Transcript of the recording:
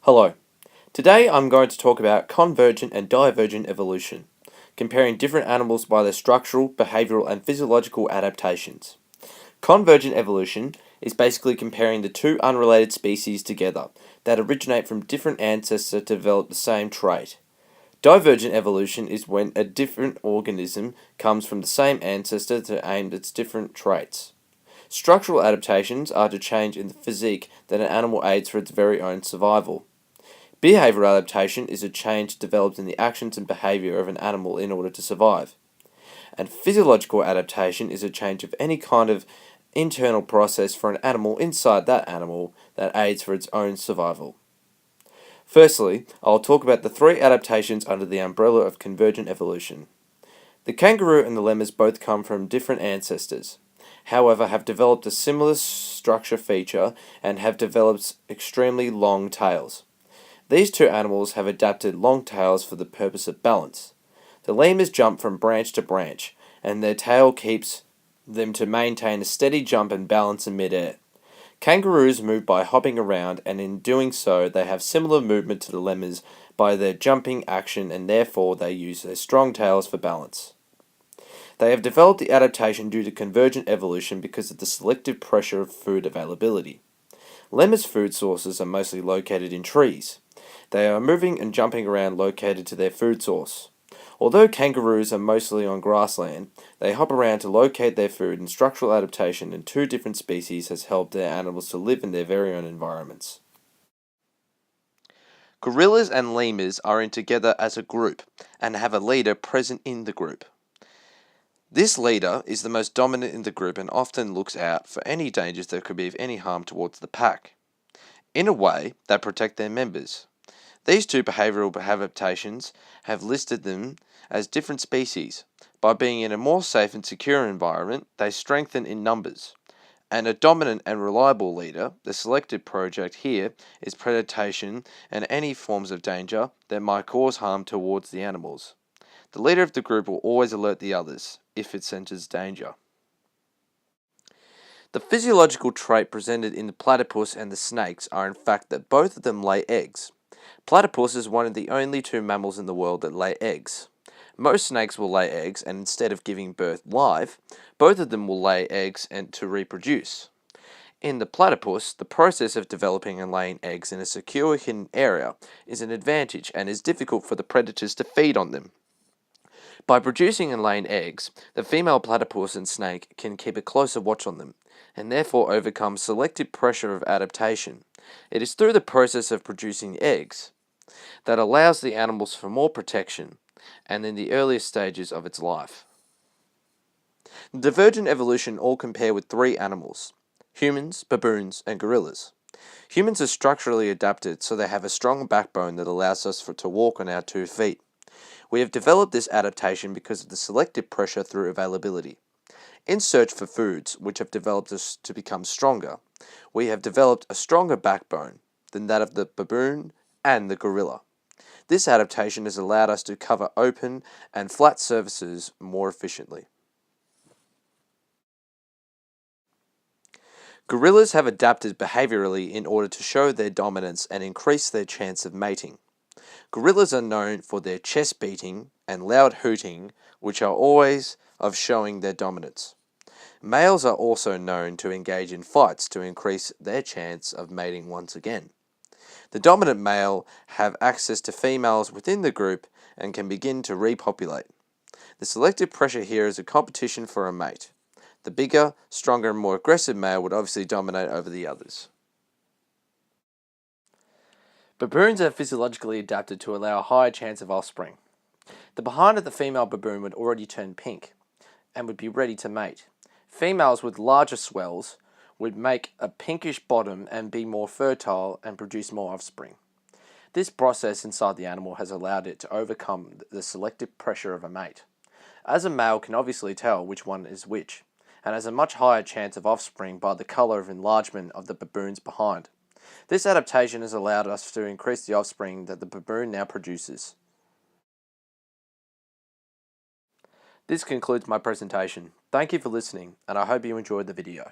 Hello. Today I'm going to talk about convergent and divergent evolution, comparing different animals by their structural, behavioral, and physiological adaptations. Convergent evolution is basically comparing the two unrelated species together that originate from different ancestors to develop the same trait. Divergent evolution is when a different organism comes from the same ancestor to aim at its different traits. Structural adaptations are to change in the physique that an animal aids for its very own survival. Behavioral adaptation is a change developed in the actions and behavior of an animal in order to survive. And physiological adaptation is a change of any kind of internal process for an animal inside that animal that aids for its own survival. Firstly, I'll talk about the three adaptations under the umbrella of convergent evolution. The kangaroo and the lemurs both come from different ancestors, however have developed a similar structure feature and have developed extremely long tails. These two animals have adapted long tails for the purpose of balance. The lemurs jump from branch to branch, and their tail keeps them to maintain a steady jump and balance in midair. Kangaroos move by hopping around, and in doing so, they have similar movement to the lemurs by their jumping action, and therefore they use their strong tails for balance. They have developed the adaptation due to convergent evolution because of the selective pressure of food availability. Lemurs' food sources are mostly located in trees. They are moving and jumping around located to their food source. Although kangaroos are mostly on grassland, they hop around to locate their food, and structural adaptation in two different species has helped their animals to live in their very own environments. Gorillas and lemurs are in together as a group and have a leader present in the group. This leader is the most dominant in the group and often looks out for any dangers that could be of any harm towards the pack. In a way, they protect their members. These two behavioral adaptations have listed them as different species. By being in a more safe and secure environment, they strengthen in numbers. And a dominant and reliable leader, the selected project here is predation and any forms of danger that might cause harm towards the animals. The leader of the group will always alert the others if it senses danger. The physiological trait presented in the platypus and the snakes are in fact that both of them lay eggs. Platypus is one of the only two mammals in the world that lay eggs. Most snakes will lay eggs, and instead of giving birth live, both of them will lay eggs and to reproduce. In the platypus, the process of developing and laying eggs in a secure hidden area is an advantage and is difficult for the predators to feed on them. By producing and laying eggs, the female platypus and snake can keep a closer watch on them, and therefore overcome selective pressure of adaptation. It is through the process of producing eggs that allows the animals for more protection and in the earliest stages of its life. Divergent evolution all compare with three animals: humans, baboons, and gorillas. Humans are structurally adapted so they have a strong backbone that allows us to walk on our 2 feet. We have developed this adaptation because of the selective pressure through availability. In search for foods which have developed us to become stronger, we have developed a stronger backbone than that of the baboon and the gorilla. This adaptation has allowed us to cover open and flat surfaces more efficiently. Gorillas have adapted behaviorally in order to show their dominance and increase their chance of mating. Gorillas are known for their chest beating and loud hooting, which are always of showing their dominance. Males are also known to engage in fights to increase their chance of mating once again. The dominant male have access to females within the group and can begin to repopulate. The selective pressure here is a competition for a mate. The bigger, stronger, and more aggressive male would obviously dominate over the others. Baboons are physiologically adapted to allow a higher chance of offspring. The behind of the female baboon would already turn pink and would be ready to mate. Females with larger swells would make a pinkish bottom and be more fertile and produce more offspring. This process inside the animal has allowed it to overcome the selective pressure of a mate. As a male can obviously tell which one is which, and has a much higher chance of offspring by the colour of enlargement of the baboon's behind. This adaptation has allowed us to increase the offspring that the baboon now produces. This concludes my presentation. Thank you for listening, and I hope you enjoyed the video.